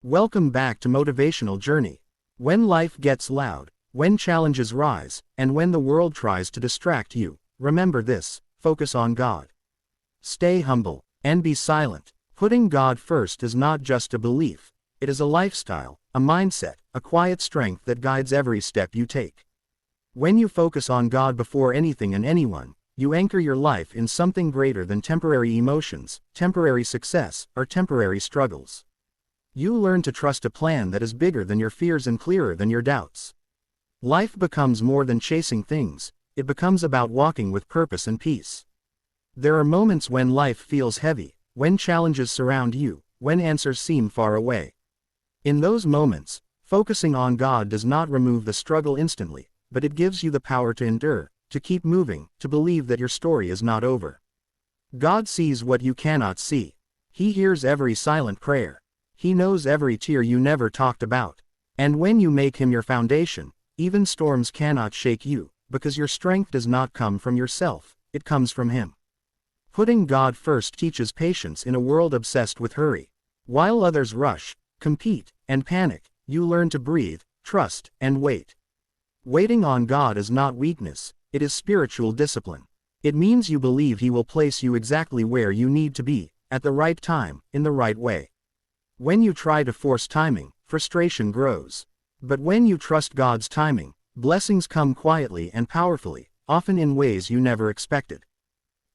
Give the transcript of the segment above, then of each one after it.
Welcome back to Motivational Journey. When life gets loud, when challenges rise, and when the world tries to distract you, remember this: focus on God. Stay humble, and be silent. Putting God first is not just a belief, it is a lifestyle, a mindset, a quiet strength that guides every step you take. When you focus on God before anything and anyone, you anchor your life in something greater than temporary emotions, temporary success, or temporary struggles. You learn to trust a plan that is bigger than your fears and clearer than your doubts. Life becomes more than chasing things, it becomes about walking with purpose and peace. There are moments when life feels heavy, when challenges surround you, when answers seem far away. In those moments, focusing on God does not remove the struggle instantly, but it gives you the power to endure, to keep moving, to believe that your story is not over. God sees what you cannot see. He hears every silent prayer. He knows every tear you never talked about. And when you make Him your foundation, even storms cannot shake you, because your strength does not come from yourself, it comes from Him. Putting God first teaches patience in a world obsessed with hurry. While others rush, compete, and panic, you learn to breathe, trust, and wait. Waiting on God is not weakness, it is spiritual discipline. It means you believe He will place you exactly where you need to be, at the right time, in the right way. When you try to force timing, frustration grows. But when you trust God's timing, blessings come quietly and powerfully, often in ways you never expected.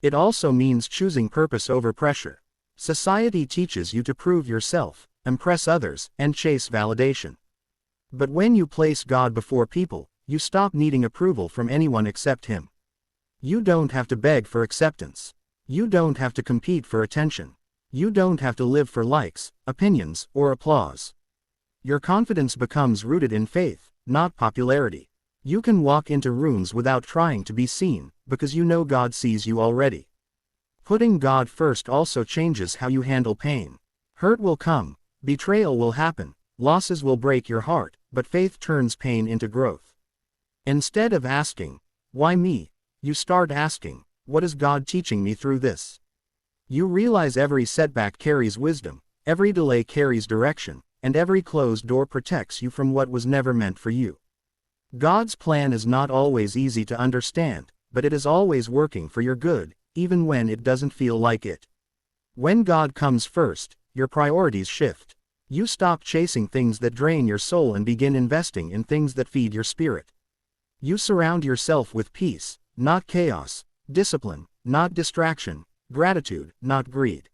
It also means choosing purpose over pressure. Society teaches you to prove yourself, impress others, and chase validation. But when you place God before people, you stop needing approval from anyone except Him. You don't have to beg for acceptance. You don't have to compete for attention. You don't have to live for likes, opinions, or applause. Your confidence becomes rooted in faith, not popularity. You can walk into rooms without trying to be seen, because you know God sees you already. Putting God first also changes how you handle pain. Hurt will come, betrayal will happen, losses will break your heart, but faith turns pain into growth. Instead of asking, "Why me?" you start asking, "What is God teaching me through this?" You realize every setback carries wisdom, every delay carries direction, and every closed door protects you from what was never meant for you. God's plan is not always easy to understand, but it is always working for your good, even when it doesn't feel like it. When God comes first, your priorities shift. You stop chasing things that drain your soul and begin investing in things that feed your spirit. You surround yourself with peace, not chaos, discipline, not distraction, gratitude, not greed.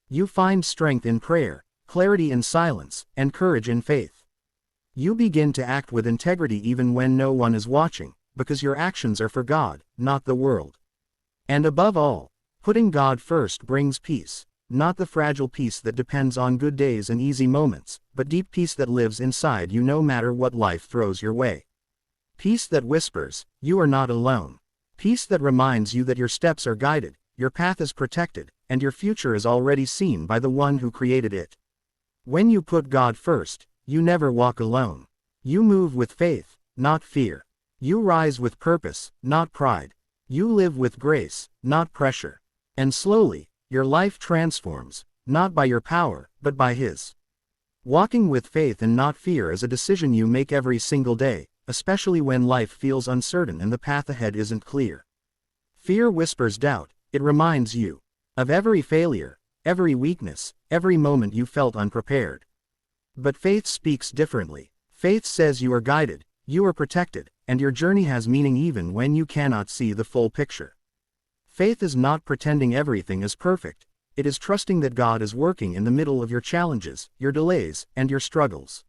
You find strength in prayer, clarity in silence, and courage in faith. You begin to act with integrity even when no one is watching, because your actions are for God, not the world. And above all, putting God first brings peace, not the fragile peace that depends on good days and easy moments, but deep peace that lives inside you no matter what life throws your way. Peace that whispers, "You are not alone." Peace that reminds you that your steps are guided, your path is protected, and your future is already seen by the one who created it. When you put God first, you never walk alone. You move with faith, not fear. You rise with purpose, not pride. You live with grace, not pressure. And slowly, your life transforms, not by your power, but by His. Walking with faith and not fear is a decision you make every single day, especially when life feels uncertain and the path ahead isn't clear. Fear whispers doubt. It reminds you of every failure, every weakness, every moment you felt unprepared. But faith speaks differently. Faith says you are guided, you are protected, and your journey has meaning even when you cannot see the full picture. Faith is not pretending everything is perfect. It is trusting that God is working in the middle of your challenges, your delays, and your struggles.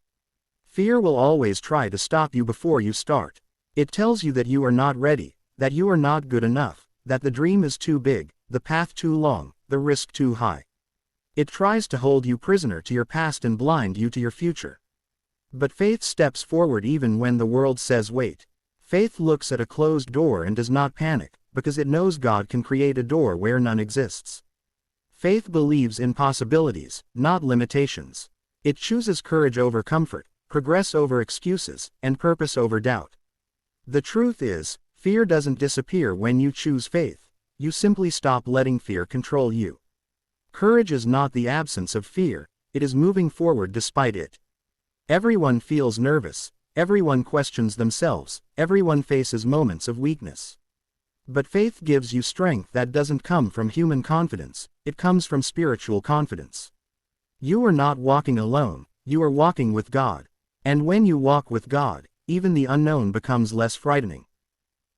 Fear will always try to stop you before you start. It tells you that you are not ready, that you are not good enough, that the dream is too big, the path too long, the risk too high. It tries to hold you prisoner to your past and blind you to your future. But faith steps forward even when the world says wait. Faith looks at a closed door and does not panic, because it knows God can create a door where none exists. Faith believes in possibilities, not limitations. It chooses courage over comfort, progress over excuses, and purpose over doubt. The truth is, fear doesn't disappear when you choose faith. You simply stop letting fear control you. Courage is not the absence of fear, it is moving forward despite it. Everyone feels nervous, everyone questions themselves, everyone faces moments of weakness. But faith gives you strength that doesn't come from human confidence, it comes from spiritual confidence. You are not walking alone, you are walking with God. And when you walk with God, even the unknown becomes less frightening.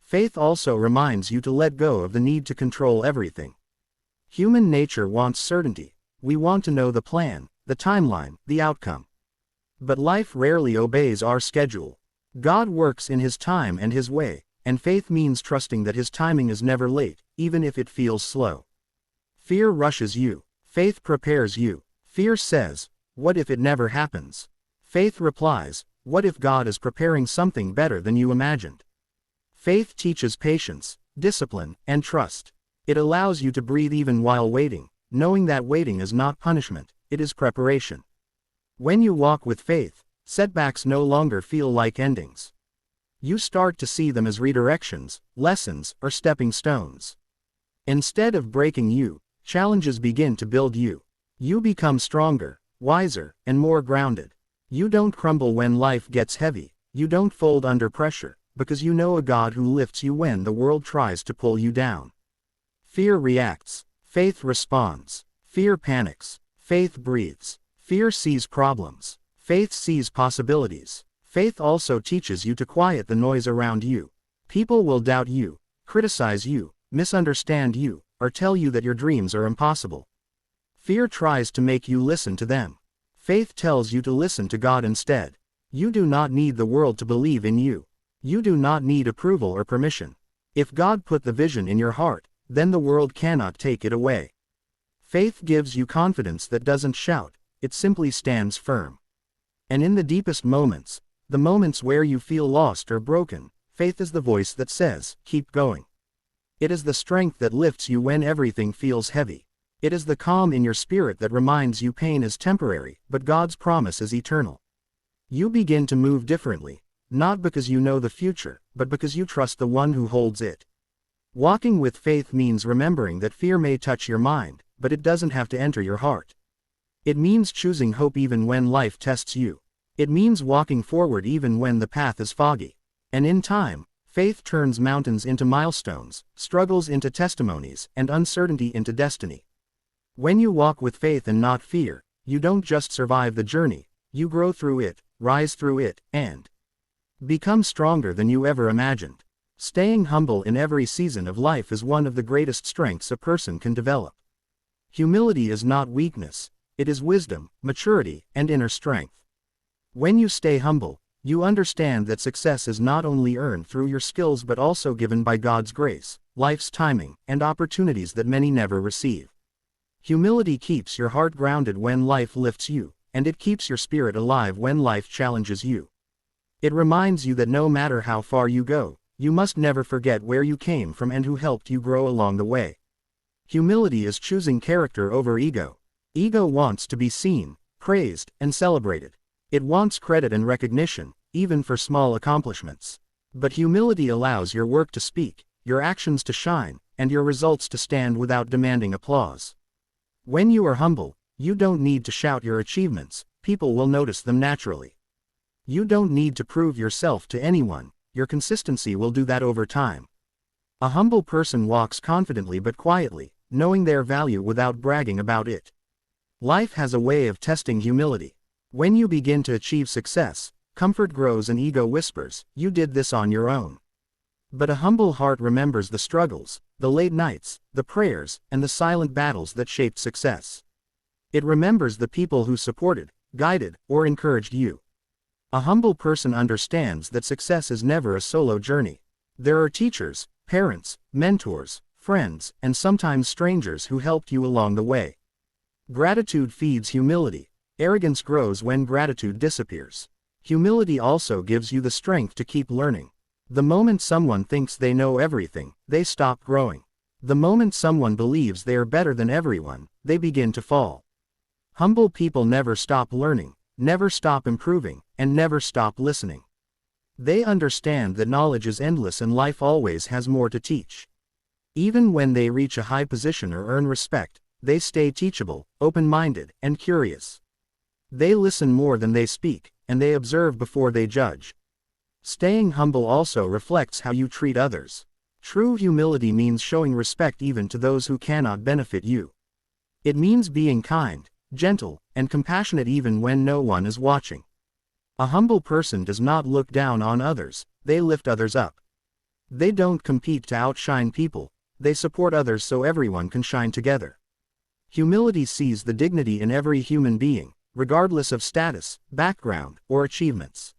Faith also reminds you to let go of the need to control everything. Human nature wants certainty. We want to know the plan, the timeline, the outcome. But life rarely obeys our schedule. God works in His time and His way, and faith means trusting that His timing is never late, even if it feels slow. Fear rushes you. Faith prepares you. Fear says, "What if it never happens?" Faith replies, "What if God is preparing something better than you imagined?" Faith teaches patience, discipline, and trust. It allows you to breathe even while waiting, knowing that waiting is not punishment, it is preparation. When you walk with faith, setbacks no longer feel like endings. You start to see them as redirections, lessons, or stepping stones. Instead of breaking you, challenges begin to build you. You become stronger, wiser, and more grounded. You don't crumble when life gets heavy, you don't fold under pressure, because you know a God who lifts you when the world tries to pull you down. Fear reacts, faith responds. Fear panics, faith breathes. Fear sees problems, faith sees possibilities. Faith also teaches you to quiet the noise around you. People will doubt you, criticize you, misunderstand you, or tell you that your dreams are impossible. Fear tries to make you listen to them. Faith tells you to listen to God instead. You do not need the world to believe in you. You do not need approval or permission. If God put the vision in your heart, then the world cannot take it away. Faith gives you confidence that doesn't shout, it simply stands firm. And in the deepest moments, the moments where you feel lost or broken, faith is the voice that says, "Keep going." It is the strength that lifts you when everything feels heavy. It is the calm in your spirit that reminds you pain is temporary, but God's promise is eternal. You begin to move differently, not because you know the future, but because you trust the one who holds it. Walking with faith means remembering that fear may touch your mind, but it doesn't have to enter your heart. It means choosing hope even when life tests you. It means walking forward even when the path is foggy. And in time, faith turns mountains into milestones, struggles into testimonies, and uncertainty into destiny. When you walk with faith and not fear, you don't just survive the journey, you grow through it, rise through it, and become stronger than you ever imagined. Staying humble in every season of life is one of the greatest strengths a person can develop. Humility is not weakness, it is wisdom, maturity, and inner strength. When you stay humble, you understand that success is not only earned through your skills but also given by God's grace, life's timing, and opportunities that many never receive. Humility keeps your heart grounded when life lifts you, and it keeps your spirit alive when life challenges you. It reminds you that no matter how far you go, you must never forget where you came from and who helped you grow along the way. Humility is choosing character over ego. Ego wants to be seen, praised, and celebrated. It wants credit and recognition, even for small accomplishments. But humility allows your work to speak, your actions to shine, and your results to stand without demanding applause. When you are humble, you don't need to shout your achievements, people will notice them naturally. You don't need to prove yourself to anyone, your consistency will do that over time. A humble person walks confidently but quietly, knowing their value without bragging about it. Life has a way of testing humility. When you begin to achieve success, comfort grows and ego whispers, "You did this on your own." But a humble heart remembers the struggles, the late nights, the prayers, and the silent battles that shaped success. It remembers the people who supported, guided, or encouraged you. A humble person understands that success is never a solo journey. There are teachers, parents, mentors, friends, and sometimes strangers who helped you along the way. Gratitude feeds humility. Arrogance grows when gratitude disappears. Humility also gives you the strength to keep learning. The moment someone thinks they know everything, they stop growing. The moment someone believes they are better than everyone, they begin to fall. Humble people never stop learning, never stop improving, and never stop listening. They understand that knowledge is endless and life always has more to teach. Even when they reach a high position or earn respect, they stay teachable, open-minded, and curious. They listen more than they speak, and they observe before they judge. Staying humble also reflects how you treat others. True humility means showing respect even to those who cannot benefit you. It means being kind, gentle, and compassionate even when no one is watching. A humble person does not look down on others, they lift others up. They don't compete to outshine people, they support others so everyone can shine together. Humility sees the dignity in every human being, regardless of status, background, or achievements.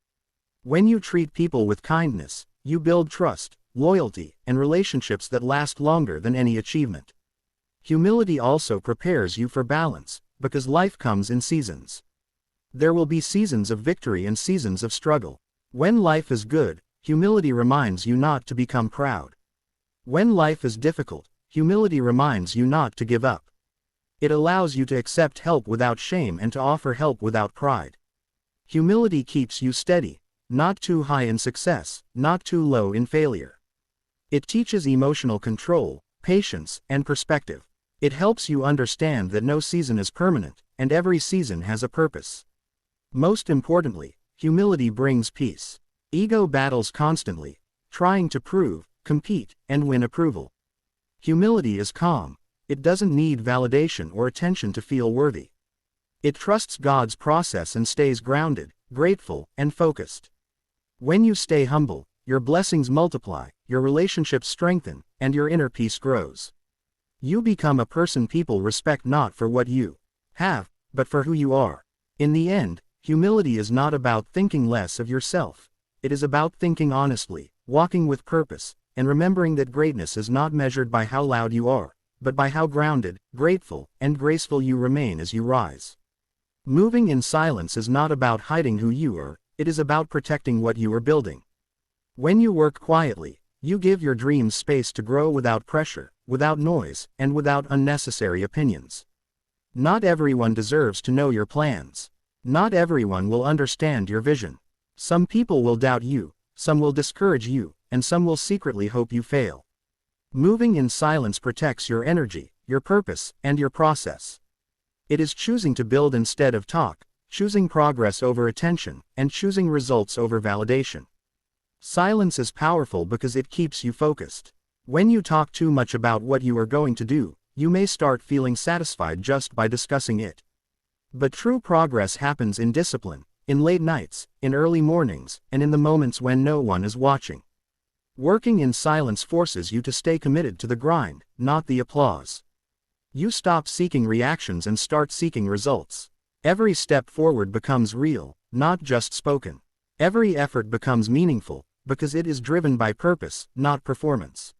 When you treat people with kindness, you build trust, loyalty, and relationships that last longer than any achievement. Humility also prepares you for balance, because life comes in seasons. There will be seasons of victory and seasons of struggle. When life is good, humility reminds you not to become proud. When life is difficult, humility reminds you not to give up. It allows you to accept help without shame and to offer help without pride. Humility keeps you steady, not too high in success, not too low in failure. It teaches emotional control, patience, and perspective. It helps you understand that no season is permanent, and every season has a purpose. Most importantly, humility brings peace. Ego battles constantly, trying to prove, compete, and win approval. Humility is calm. It doesn't need validation or attention to feel worthy. It trusts God's process and stays grounded, grateful, and focused. When you stay humble, your blessings multiply, your relationships strengthen, and your inner peace grows. You become a person people respect not for what you have, but for who you are. In the end, humility is not about thinking less of yourself. It is about thinking honestly, walking with purpose, and remembering that greatness is not measured by how loud you are, but by how grounded, grateful, and graceful you remain as you rise. Moving in silence is not about hiding who you are, it is about protecting what you are building. When you work quietly, you give your dreams space to grow without pressure, without noise, and without unnecessary opinions. Not everyone deserves to know your plans. Not everyone will understand your vision. Some people will doubt you, some will discourage you, and some will secretly hope you fail. Moving in silence protects your energy, your purpose, and your process. It is choosing to build instead of talk, choosing progress over attention, and choosing results over validation. Silence is powerful because it keeps you focused. When you talk too much about what you are going to do, you may start feeling satisfied just by discussing it. But true progress happens in discipline, in late nights, in early mornings, and in the moments when no one is watching. Working in silence forces you to stay committed to the grind, not the applause. You stop seeking reactions and start seeking results. Every step forward becomes real, not just spoken. Every effort becomes meaningful, because it is driven by purpose, not performance.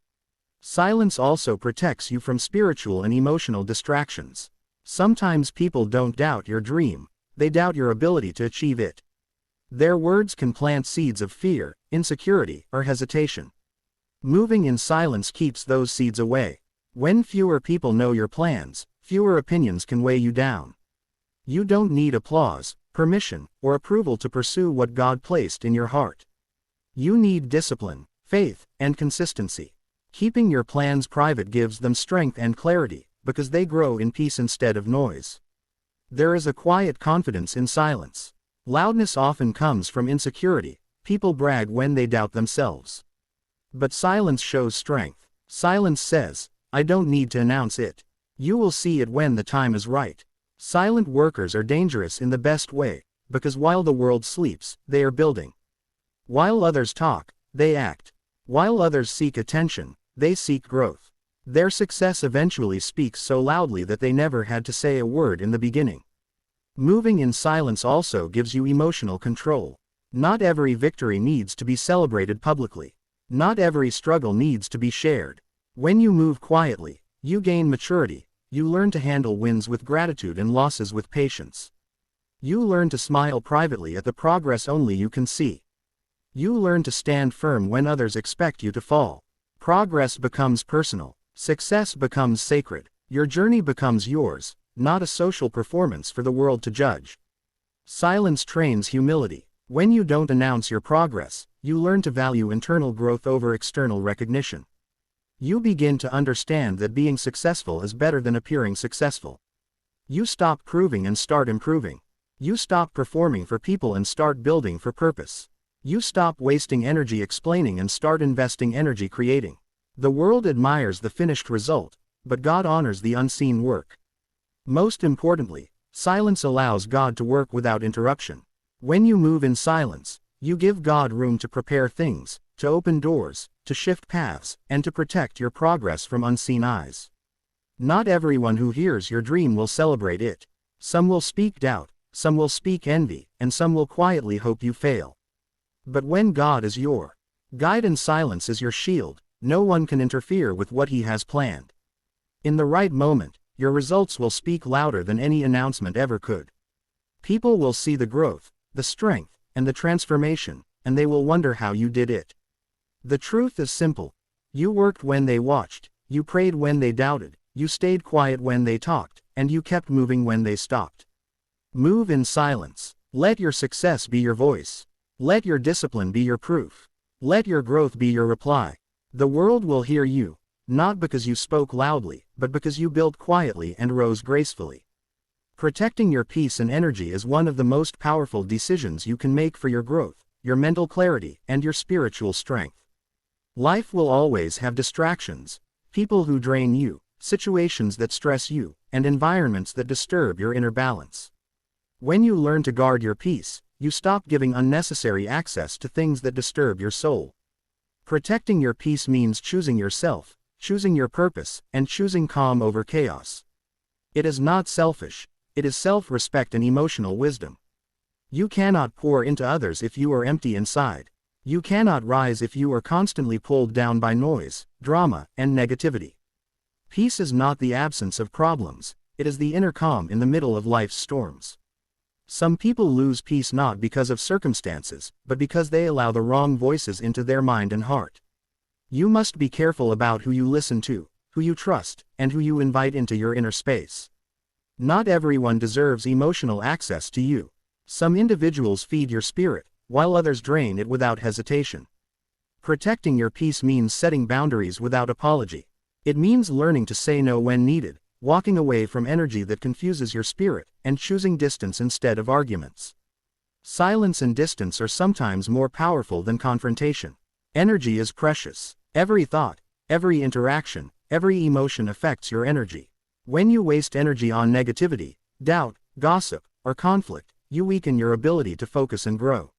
Silence also protects you from spiritual and emotional distractions. Sometimes people don't doubt your dream, they doubt your ability to achieve it. Their words can plant seeds of fear, insecurity, or hesitation. Moving in silence keeps those seeds away. When fewer people know your plans, fewer opinions can weigh you down. You don't need applause, permission, or approval to pursue what God placed in your heart. You need discipline, faith, and consistency. Keeping your plans private gives them strength and clarity, because they grow in peace instead of noise. There is a quiet confidence in silence. Loudness often comes from insecurity. People brag when they doubt themselves. But silence shows strength. Silence says, I don't need to announce it. You will see it when the time is right. Silent workers are dangerous in the best way, because while the world sleeps, they are building. While others talk, they act. While others seek attention, they seek growth. Their success eventually speaks so loudly that they never had to say a word in the beginning. Moving in silence also gives you emotional control. Not every victory needs to be celebrated publicly. Not every struggle needs to be shared. When you move quietly, you gain maturity. You learn to handle wins with gratitude and losses with patience. You learn to smile privately at the progress only you can see. You learn to stand firm when others expect you to fall. Progress becomes personal. Success becomes sacred. Your journey becomes yours, not a social performance for the world to judge. Silence trains humility. When you don't announce your progress, you learn to value internal growth over external recognition. You begin to understand that being successful is better than appearing successful. You stop proving and start improving. You stop performing for people and start building for purpose. You stop wasting energy explaining and start investing energy creating. The world admires the finished result, but God honors the unseen work. Most importantly, silence allows God to work without interruption. When you move in silence, you give God room to prepare things, to open doors, to shift paths, and to protect your progress from unseen eyes. Not everyone who hears your dream will celebrate it. Some will speak doubt, some will speak envy, and some will quietly hope you fail. But when God is your guide and silence is your shield, no one can interfere with what He has planned. In the right moment, your results will speak louder than any announcement ever could. People will see the growth, the strength, and the transformation, and they will wonder how you did it. The truth is simple. You worked when they watched, you prayed when they doubted, you stayed quiet when they talked, and you kept moving when they stopped. Move in silence. Let your success be your voice. Let your discipline be your proof. Let your growth be your reply. The world will hear you, not because you spoke loudly, but because you built quietly and rose gracefully. Protecting your peace and energy is one of the most powerful decisions you can make for your growth, your mental clarity, and your spiritual strength. Life will always have distractions, people who drain you, situations that stress you, and environments that disturb your inner balance. When you learn to guard your peace, you stop giving unnecessary access to things that disturb your soul. Protecting your peace means choosing yourself, choosing your purpose, and choosing calm over chaos. It is not selfish, it is self-respect and emotional wisdom. You cannot pour into others if you are empty inside. You cannot rise if you are constantly pulled down by noise, drama, and negativity. Peace is not the absence of problems, it is the inner calm in the middle of life's storms. Some people lose peace not because of circumstances, but because they allow the wrong voices into their mind and heart. You must be careful about who you listen to, who you trust, and who you invite into your inner space. Not everyone deserves emotional access to you. Some individuals feed your spirit, while others drain it without hesitation. Protecting your peace means setting boundaries without apology. It means learning to say no when needed, walking away from energy that confuses your spirit, and choosing distance instead of arguments. Silence and distance are sometimes more powerful than confrontation. Energy is precious. Every thought, every interaction, every emotion affects your energy. When you waste energy on negativity, doubt, gossip, or conflict, you weaken your ability to focus and grow.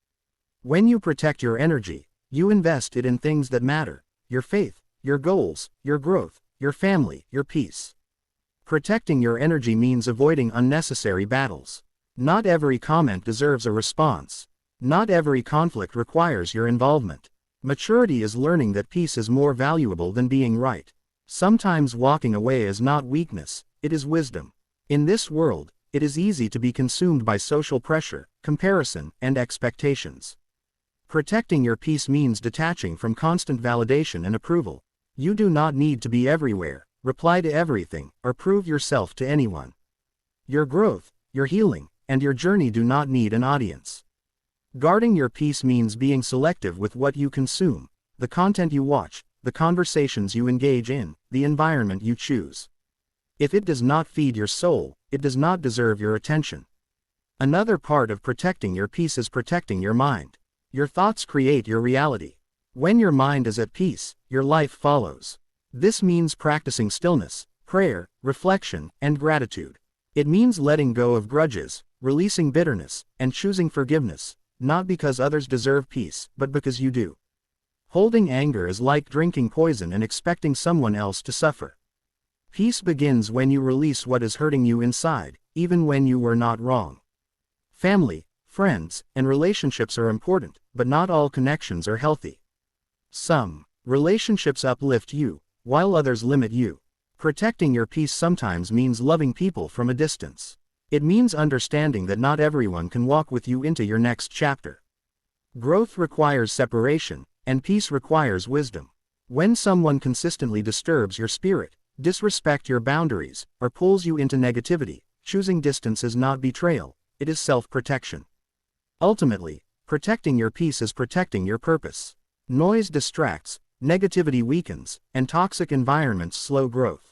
When you protect your energy, you invest it in things that matter: your faith, your goals, your growth, your family, your peace. Protecting your energy means avoiding unnecessary battles. Not every comment deserves a response. Not every conflict requires your involvement. Maturity is learning that peace is more valuable than being right. Sometimes walking away is not weakness, it is wisdom. In this world, it is easy to be consumed by social pressure, comparison, and expectations. Protecting your peace means detaching from constant validation and approval. You do not need to be everywhere, reply to everything, or prove yourself to anyone. Your growth, your healing, and your journey do not need an audience. Guarding your peace means being selective with what you consume, the content you watch, the conversations you engage in, the environment you choose. If it does not feed your soul, it does not deserve your attention. Another part of protecting your peace is protecting your mind. Your thoughts create your reality. When your mind is at peace, your life follows. This means practicing stillness, prayer, reflection, and gratitude. It means letting go of grudges, releasing bitterness, and choosing forgiveness, not because others deserve peace, but because you do. Holding anger is like drinking poison and expecting someone else to suffer. Peace begins when you release what is hurting you inside, even when you were not wrong. Family, friends, and relationships are important, but not all connections are healthy. Some relationships uplift you, while others limit you. Protecting your peace sometimes means loving people from a distance. It means understanding that not everyone can walk with you into your next chapter. Growth requires separation, and peace requires wisdom. When someone consistently disturbs your spirit, disrespects your boundaries, or pulls you into negativity, choosing distance is not betrayal, it is self-protection. Ultimately, protecting your peace is protecting your purpose. Noise distracts, negativity weakens, and toxic environments slow growth.